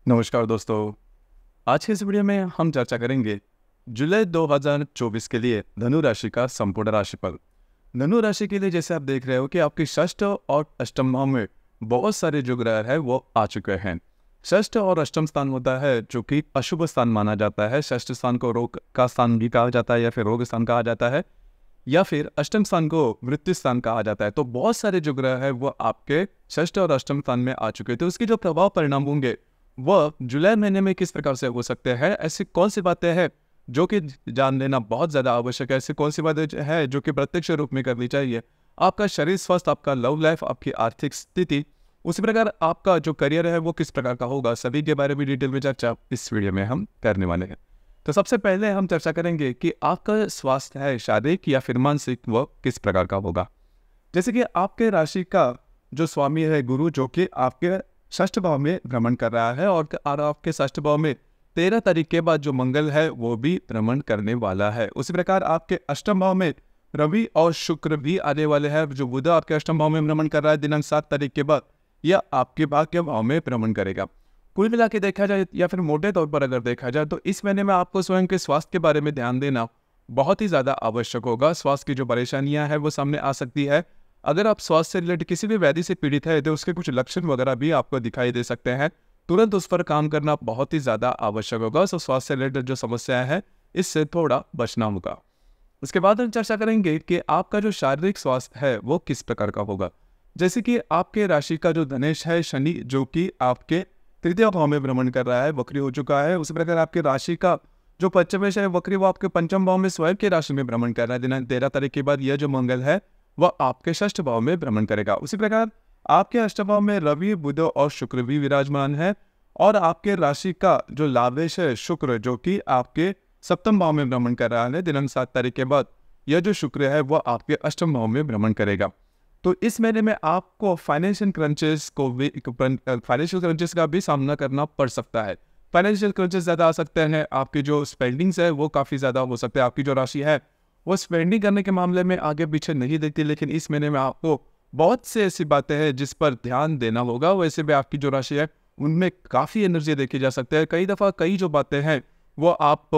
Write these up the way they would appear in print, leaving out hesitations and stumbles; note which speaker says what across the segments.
Speaker 1: नमस्कार दोस्तों। आज के इस वीडियो में हम चर्चा करेंगे जुलाई 2024 के लिए धनु राशि का संपूर्ण राशिफल। धनु राशि के लिए जैसे आप देख रहे हो कि आपके षष्ठ और अष्टम भाव में बहुत सारे जो ग्रह है वो आ चुके हैं। षष्ठ और अष्टम स्थान होता है जो कि अशुभ स्थान माना जाता है। षष्ठ स्थान को रोग का स्थान भी कहा जाता है या फिर रोग स्थान कहा जाता है, या फिर अष्टम स्थान को मृत्यु स्थान कहा जाता है। तो बहुत सारे जो ग्रह है वो आपके षष्ठ और अष्टम स्थान में आ चुके हैं। तो उसके जो प्रभाव परिणाम होंगे वह जुलाई महीने में किस प्रकार से हो सकते हैं, ऐसी कौन सी बातें हैं जो कि जान लेना बहुत ज़्यादा आवश्यक है, ऐसी कौन सी बातें हैं जो कि प्रत्यक्ष रूप में करनी चाहिए। आपका शरीर स्वास्थ्य, आपका लव लाइफ, आपकी आर्थिक स्थिति, उसी प्रकार आपका जो करियर है वो किस प्रकार का होगा, सभी के बारे में डिटेल में चर्चा इस वीडियो में हम करने वाले हैं। तो सबसे पहले हम चर्चा करेंगे कि आपका स्वास्थ्य है शारीरिक या फिर मानसिक, वह किस प्रकार का होगा। जैसे कि आपके राशि का जो स्वामी है गुरु, जो कि आपके षष्ठ भाव में भ्रमण कर रहा है, और आपके षष्ठ भाव में 13 तारीख के बाद जो मंगल है वो भी भ्रमण करने वाला है। उसी प्रकार आपके अष्टम भाव में रवि और शुक्र भी आने वाले हैं। जो बुध आपके अष्टम भाव में भ्रमण कर रहा है दिनांक 7 तारीख के बाद, यह आपके भाग्य भाव में भ्रमण करेगा। कुल मिला के देखा जाए या फिर मोटे तौर पर अगर देखा जाए तो इस महीने में आपको स्वयं के स्वास्थ्य के बारे में ध्यान देना बहुत ही ज़्यादा आवश्यक होगा। स्वास्थ्य की जो परेशानियां हैं वो सामने आ सकती है। अगर आप स्वास्थ्य से रिलेटेड किसी भी व्याधि से पीड़ित है तो उसके कुछ लक्षण वगैरह भी आपको दिखाई दे सकते हैं। तुरंत उस पर काम करना बहुत ही ज़्यादा आवश्यक होगा। सो स्वास्थ्य से रिलेटेड जो समस्याएं हैं इससे थोड़ा बचना होगा। उसके बाद हम चर्चा करेंगे कि आपका जो शारीरिक स्वास्थ्य है वो किस प्रकार का होगा। जैसे कि आपके राशि का जो धनेश है शनि, जो कि आपके तृतीय भाव में भ्रमण कर रहा है, वक्री हो चुका है। उसी प्रकार आपके राशि का जो पंचमेश है वक्री, वो आपके पंचम भाव में स्वयं के राशि में भ्रमण कर रहा है। दिनांक 13 तारीख के बाद यह जो मंगल है वह आपके षष्ठ भाव में भ्रमण करेगा। उसी प्रकार आपके अष्टम भाव में रवि, बुध और शुक्र भी विराजमान है, और आपके राशि का जो लाभेश है शुक्र, जो कि आपके सप्तम भाव में भ्रमण कर रहा है दिनांक 7 तारीख के बाद, यह जो शुक्र है वह आपके अष्टम भाव में भ्रमण करेगा। तो इस महीने में आपको फाइनेंशियल क्रंचेस का भी सामना करना पड़ सकता है। फाइनेंशियल क्रंचेस ज़्यादा आ सकते हैं। आपकी जो स्पेंडिंग्स है वो काफ़ी ज़्यादा हो सकते हैं। आपकी जो राशि है वो स्पेंडिंग करने के मामले में आगे पीछे नहीं देखती, लेकिन इस महीने में आपको बहुत से ऐसी बातें हैं जिस पर ध्यान देना होगा। वैसे भी आपकी जो राशि है उनमें काफ़ी एनर्जी देखी जा सकती है। कई दफ़ा कई जो बातें हैं वो आप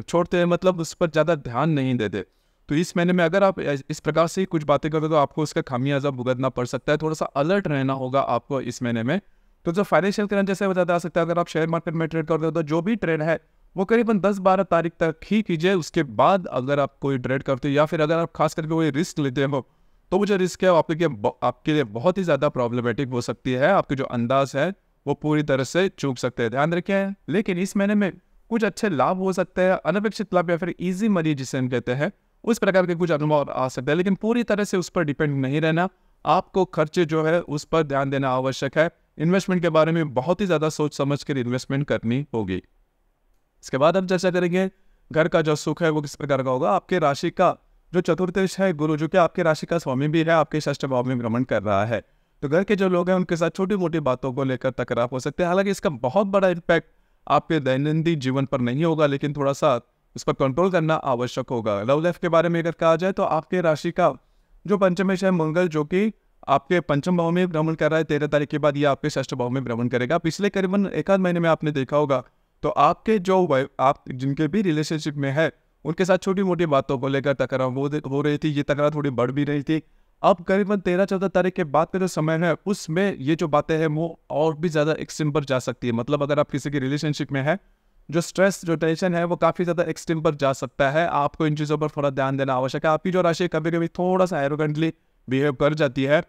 Speaker 1: छोड़ते हैं, मतलब उस पर ज़्यादा ध्यान नहीं देते। तो इस महीने में अगर आप इस प्रकार से कुछ बातें करोगे तो आपको उसका खामियाजा भुगतना पड़ सकता है। थोड़ा सा अलर्ट रहना होगा आपको इस महीने में। तो जो फाइनेंशियल करंट जैसे बताया जा सकता है, अगर आप शेयर मार्केट में ट्रेड करते हो तो जो भी ट्रेड है वो करीबन 10-12 तारीख तक ही कीजिए। उसके बाद अगर आप कोई ट्रेड करते हो या फिर अगर आप खास करके कोई रिस्क लेते हो तो वो जो रिस्क है आपके लिए बहुत ही ज़्यादा प्रॉब्लमेटिक हो सकती है। आपके जो अंदाज है वो पूरी तरह से चूक सकते हैं, ध्यान रखें। लेकिन इस महीने में कुछ अच्छे लाभ हो सकते हैं, अनपेक्षित लाभ या फिर ईजी मनी जिसे हम कहते हैं, उस प्रकार के कुछ अनुभव आ सकते हैं। लेकिन पूरी तरह से उस पर डिपेंड नहीं रहना। आपको खर्चे जो है उस पर ध्यान देना आवश्यक है। इन्वेस्टमेंट के बारे में बहुत ही ज़्यादा सोच समझ कर इन्वेस्टमेंट करनी होगी। इसके बाद हम चर्चा करेंगे घर का जो सुख है वो किस प्रकार का होगा। आपके राशि का जो चतुर्थेश है गुरु, जो कि आपके राशि का स्वामी भी है, आपके षष्ठ भाव में भ्रमण कर रहा है। तो घर के जो लोग हैं उनके साथ छोटी मोटी बातों को लेकर तकरार हो सकते हैं। हालांकि इसका बहुत बड़ा इम्पैक्ट आपके दैनंदिन जीवन पर नहीं होगा, लेकिन थोड़ा सा उस पर कंट्रोल करना आवश्यक होगा। लव लाइफ के बारे में अगर कहा जाए तो आपके राशि का जो पंचमेश है मंगल, जो कि आपके पंचम भाव में भ्रमण कर रहा है 13 तारीख के बाद, ये आपके षष्ठ भाव में भ्रमण करेगा। पिछले करीबन एक आध महीने में आपने देखा होगा तो आपके जो आप जिनके भी रिलेशनशिप में है उनके साथ छोटी मोटी बातों को लेकर तकरार हो रही थी। ये तकरार थोड़ी बढ़ भी रही थी। अब करीबन 13-14 तारीख के बाद का जो समय है उसमें ये जो बातें हैं वो और भी ज़्यादा एक्सट्रीम पर जा सकती है। मतलब अगर आप किसी की रिलेशनशिप में है, जो स्ट्रेस जो टेंशन है वो काफ़ी ज़्यादा एक्सट्रीम पर जा सकता है। आपको इन चीज़ों पर थोड़ा ध्यान देना आवश्यक है। आपकी जो राशि कभी कभी थोड़ा सा एरोगेंटली बिहेव कर जाती है,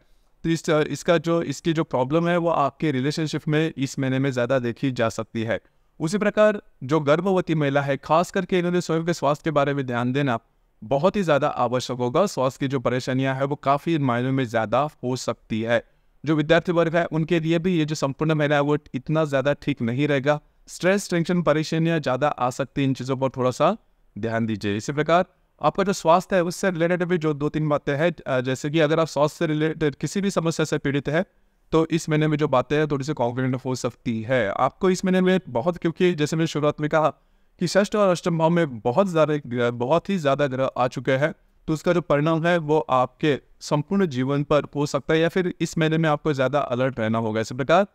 Speaker 1: तो इसकी जो प्रॉब्लम है वो आपके रिलेशनशिप में इस महीने में ज़्यादा देखी जा सकती है। उसी प्रकार जो गर्भवती महिला है, खास करके इन्होंने स्वयं के स्वास्थ्य के बारे में ध्यान देना बहुत ही ज़्यादा आवश्यक होगा। स्वास्थ्य की जो परेशानियां हैं वो काफ़ी मायनों में ज़्यादा हो सकती है। जो विद्यार्थी वर्ग है उनके लिए भी ये जो संपूर्ण महीना है वो इतना ज़्यादा ठीक नहीं रहेगा। स्ट्रेस, टेंशन, परेशानियां ज़्यादा आ सकती हैं। इन चीज़ों पर थोड़ा सा ध्यान दीजिए। इसी प्रकार आपका जो स्वास्थ्य है उससे रिलेटेड भी जो 2-3 बातें हैं, जैसे कि अगर आप स्वास्थ्य से रिलेटेड किसी भी समस्या से पीड़ित है तो इस महीने में जो बातें हैं थोड़ी सी कॉन्फिडेंट हो सकती है आपको इस महीने में बहुत, क्योंकि जैसे मैंने शुरुआत में कहा कि षष्ठ और अष्टम भाव में बहुत ही ज़्यादा ग्रह आ चुके हैं। तो उसका जो परिणाम है वो आपके संपूर्ण जीवन पर हो सकता है, या फिर इस महीने में आपको ज़्यादा अलर्ट रहना होगा। इसी प्रकार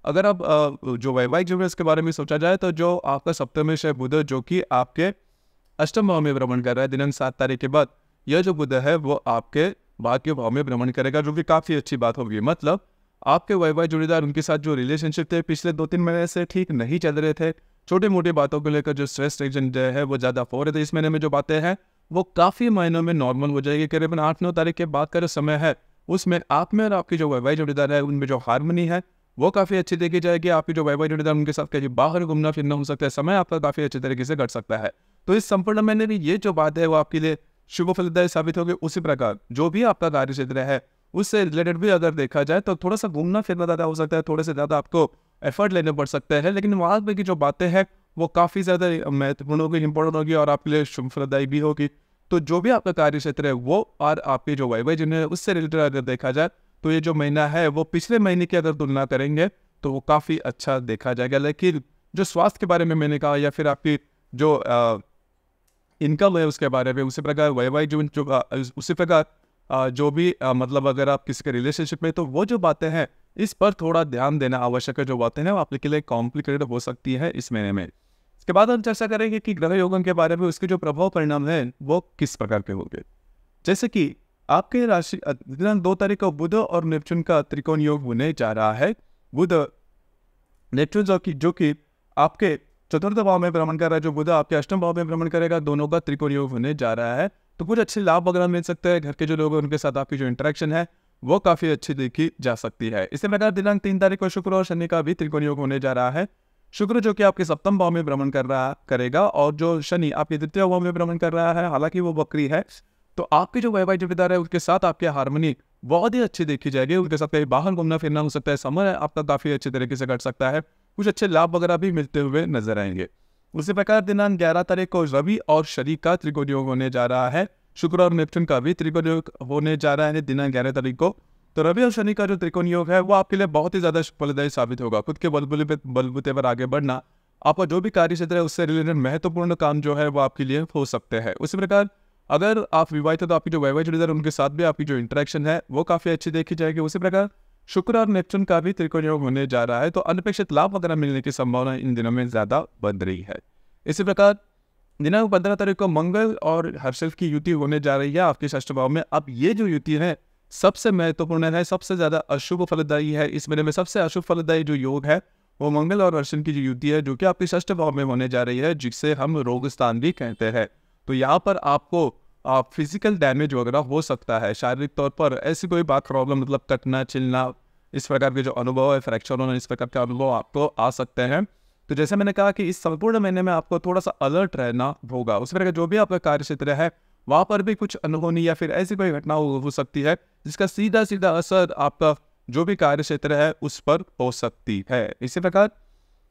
Speaker 1: अगर आप जो वैवाहिक जीवन है इसके बारे में सोचा जाए तो जो आपका सप्तमेश है बुध, जो कि आपके अष्टम भाव में भ्रमण कर रहा है दिनांक 7 तारीख के बाद, यह जो बुध है वो आपके भाग्य भाव में भ्रमण करेगा, जो कि काफी अच्छी बात होगी। मतलब आपके वैवाहिक जोड़ीदार, उनके साथ जो रिलेशनशिप थे पिछले 2-3 महीने से ठीक नहीं चल रहे थे, छोटी मोटी बातों को लेकर जो स्ट्रेस टेंशन जो है वो ज्यादा हो रहे थे, इस महीने में जो बातें हैं वो काफी महीनों में नॉर्मल हो जाएगी। करीबन 8-9 तारीख के बाद का जो समय है उसमें आप में और आपकी जो वैवाहिक जोड़ीदार है उनमें जो हार्मनी है वो काफी अच्छी देखी जाएगी। आपकी जो वैवाहिक जोड़ीदार उनके साथ कहीं बाहर घूमना फिरना हो सकता है, समय आपका काफी अच्छे तरीके से कट सकता है। तो इस संपूर्ण महीने में ये जो बात है वो आपके लिए शुभ फलदायी साबित होगी। उसी प्रकार जो भी आपका कार्य क्षेत्र है उससे रिलेटेड भी अगर देखा जाए तो थोड़ा सा घूमना फिरना ज्यादा हो सकता है, थोड़े से ज्यादा आपको एफर्ट लेने पड़ सकते हैं, लेकिन वहां पे की जो बातें हैं वो काफी ज्यादा महत्वपूर्ण होगी, इंपॉर्टेंट होगी और आपके लिए शुभ फलदायी भी होगी। तो जो भी आपका कार्य क्षेत्र है वो और आपकी जो वैवाहिक जीवन है उससे रिलेटेड अगर देखा जाए तो ये जो महीना है वो पिछले महीने की अगर तुलना करेंगे तो वो काफी अच्छा देखा जाएगा। लेकिन जो स्वास्थ्य के बारे में मैंने कहा या फिर आपकी जो इनकम है उसके बारे में, उसी प्रकार वैवाहिक जीवन जो उसी प्रकार जो भी मतलब अगर आप किसी के रिलेशनशिप में, तो वो जो बातें हैं इस पर थोड़ा ध्यान देना आवश्यक है। जो बातें हैं वो आपके लिए कॉम्प्लिकेटेड हो सकती है इस महीने में। इसके बाद हम चर्चा करेंगे कि ग्रह योगों के बारे में, उसके जो प्रभाव परिणाम है वो किस प्रकार के होंगे। जैसे कि आपके राशि दिनांक 2 तारीख को बुध और नेपच्यून का त्रिकोण योग होने जा रहा है। बुध नेपच्यून जो कि आपके चतुर्थ भाव में भ्रमण कर रहा है, जो बुध आपके अष्टम भाव में भ्रमण करेगा, दोनों का त्रिकोण योग होने जा रहा है। तो कुछ अच्छे लाभ वगैरह मिल सकते हैं, घर के जो लोग हैं उनके साथ आपकी जो इंटरेक्शन है वो काफी अच्छी देखी जा सकती है। इसी प्रकार दिनांक 3 तारीख को शुक्र और शनि का भी त्रिकोण योग होने जा रहा है। शुक्र जो कि आपके सप्तम भाव में भ्रमण करेगा और जो शनि आपके द्वितीय भाव में भ्रमण कर रहा है, हालांकि वो वक्री है। तो आपके जो वैवाहिक जोड़ीदार है उसके साथ आपकी हार्मनी बहुत ही अच्छी देखी जाएगी, उनके साथ कहीं बाहर घूमना फिरना हो सकता है, समय आपका काफी अच्छे तरीके से कट सकता है, कुछ अच्छे लाभ वगैरह भी मिलते हुए नजर आएंगे। उसी प्रकार दिनांक 11 तारीख को रवि और शनि का त्रिकोण योग होने जा रहा है। शुक्र और नेपच्यून का भी त्रिकोण योग होने जा रहा है दिनांक 11 तारीख को। तो रवि और शनि का जो त्रिकोण योग है वो आपके लिए बहुत ही ज्यादा फलदायी साबित होगा। खुद के बलबूते पर आगे बढ़ना, आपका जो भी कार्य क्षेत्र है उससे रिलेटेड महत्वपूर्ण काम जो है वो आपके लिए हो सकते हैं। उसी प्रकार अगर आप विवाहित है तो आपकी जो वैवाहिक जोड़ीदार उनके साथ भी आपकी जो इंटरेक्शन है वो काफी अच्छी देखी जाएगी। उसी प्रकार शुक्र और नेपच्यून का भी त्रिकोण योग होने जा रहा है, तो अनपेक्षित लाभ वगैरह मिलने की संभावना इन दिनों में ज्यादा बढ़ रही है। इसी प्रकार दिनांक 15 तारीख को मंगल और हर्षल की युति होने जा रही है आपके षष्ठ भाव में। अब ये जो युति है सबसे महत्वपूर्ण है, सबसे ज्यादा अशुभ फलदायी है। इस महीने में सबसे अशुभ फलदायी जो योग है वो मंगल और हर्षल की जो युति है, जो कि आपके षष्ठ भाव में होने जा रही है, जिसे हम रोग स्थान भी कहते हैं। तो यहाँ पर आपको फिजिकल डैमेज वगैरह हो सकता है, शारीरिक तौर पर ऐसी कोई बात प्रॉब्लम, मतलब कटना चिलना, इस प्रकार के जो अनुभव है, फ्रैक्चर होना, इस प्रकार के अनुभव आपको आ सकते हैं। तो जैसे मैंने कहा कि इस संपूर्ण महीने में आपको थोड़ा सा अलर्ट रहना होगा। उस प्रकार जो भी आपका कार्य क्षेत्र है वहां पर भी कुछ अनहोनी या फिर ऐसी कोई घटना हो सकती है जिसका सीधा सीधा असर आपका जो भी कार्य क्षेत्र है उस पर हो सकती है। इसी प्रकार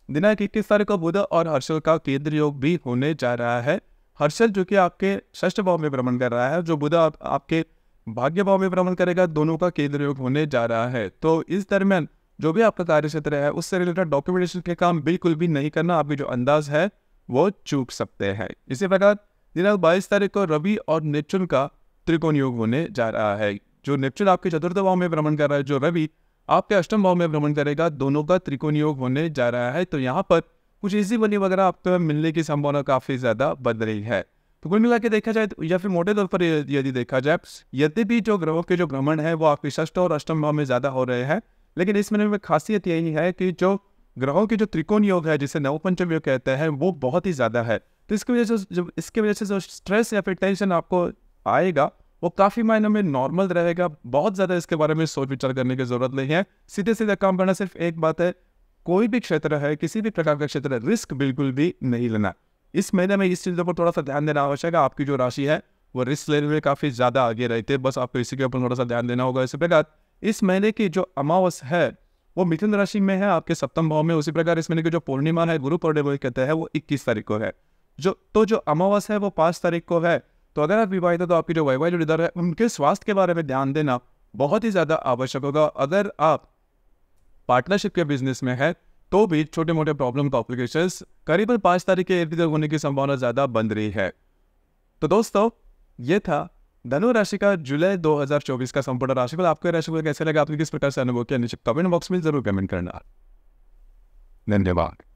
Speaker 1: दिनांक 21 तारीख को बुध और हर्षल का केंद्र योग भी होने जा रहा है। हर्षल जो कि आपके षष्ठ भाव में भ्रमण कर रहा है, जो बुध आपके भाग्य भाव में भ्रमण करेगा, दोनों का केंद्र योग होने जा रहा है। तो इस दरमियान जो भी आपका कार्य क्षेत्र है उससे रिलेटेड डॉक्यूमेंटेशन के काम बिल्कुल भी नहीं करना, आपकी जो अंदाज है वो चूक सकते हैं। इसी प्रकार दिनांक 22 तारीख को रवि और नेपच्यून का त्रिकोण योग होने जा रहा है। जो नेपच्यून आपके चतुर्थ भाव में भ्रमण कर रहा है, जो रवि आपके अष्टम भाव में भ्रमण करेगा, दोनों का त्रिकोण योग होने जा रहा है। तो यहाँ पर कुछ इजी बनी वगैरह आपको मिलने की संभावना काफी ज्यादा बढ़ रही है। तो कुल मिला के देखा जाए या फिर मोटे तौर पर यदि देखा जाए, यदि भी जो ग्रहों के जो भ्रमण है वो आपके षष्ठ और अष्टम भाव में ज्यादा हो रहे हैं, लेकिन इस महीने में खासियत यही है कि जो ग्रहों के जो त्रिकोण योग है, जिसे नवपंचम योग कहते हैं, वो बहुत ही ज्यादा है। तो इसकी वजह से जो स्ट्रेस या फिर टेंशन आपको आएगा वो काफी मायनों में नॉर्मल रहेगा। बहुत ज्यादा इसके बारे में सोच विचार करने की जरूरत नहीं है, सीधे सीधे काम करना। सिर्फ एक बात है, कोई भी क्षेत्र है, किसी भी प्रकार का क्षेत्र है, रिस्क बिल्कुल भी नहीं लेना। इस महीने में इस चीजों पर थोड़ा सा ध्यान देना आवश्यक है। आपकी जो राशि है वो रिस्क लेने में काफी ज्यादा आगे रहती है, बस आपको इसी के ऊपर थोड़ा सा ध्यान देना होगा। इसी प्रकार इस महीने की जो अमावस है वो मिथुन राशि में है, आपके सप्तम भाव में। उसी प्रकार इस महीने की जो पूर्णिमा है, गुरु पूर्णिमा कहते हैं, वो 21 तारीख को है। जो अमावस है वो 5 तारीख को है। तो अगर आप विवाहित है तो आपकी जो वैवाहिक जोड़ीदार है उनके स्वास्थ्य के बारे में ध्यान देना बहुत ही ज्यादा आवश्यक होगा। अगर आप पार्टनरशिप के बिजनेस में है तो भी छोटे मोटे प्रॉब्लम कॉम्प्लिकेशंस करीबन 5 तारीख के इर्द गिर्द होने की संभावना ज्यादा बन रही है। तो दोस्तों ये था धनु राशि का जुलाई 2024 का संपूर्ण राशिफल। आपके राशिफल कैसे लगा, आपने किस प्रकार से अनुभव किया, नीचे कमेंट बॉक्स में जरूर कमेंट करना। धन्यवाद।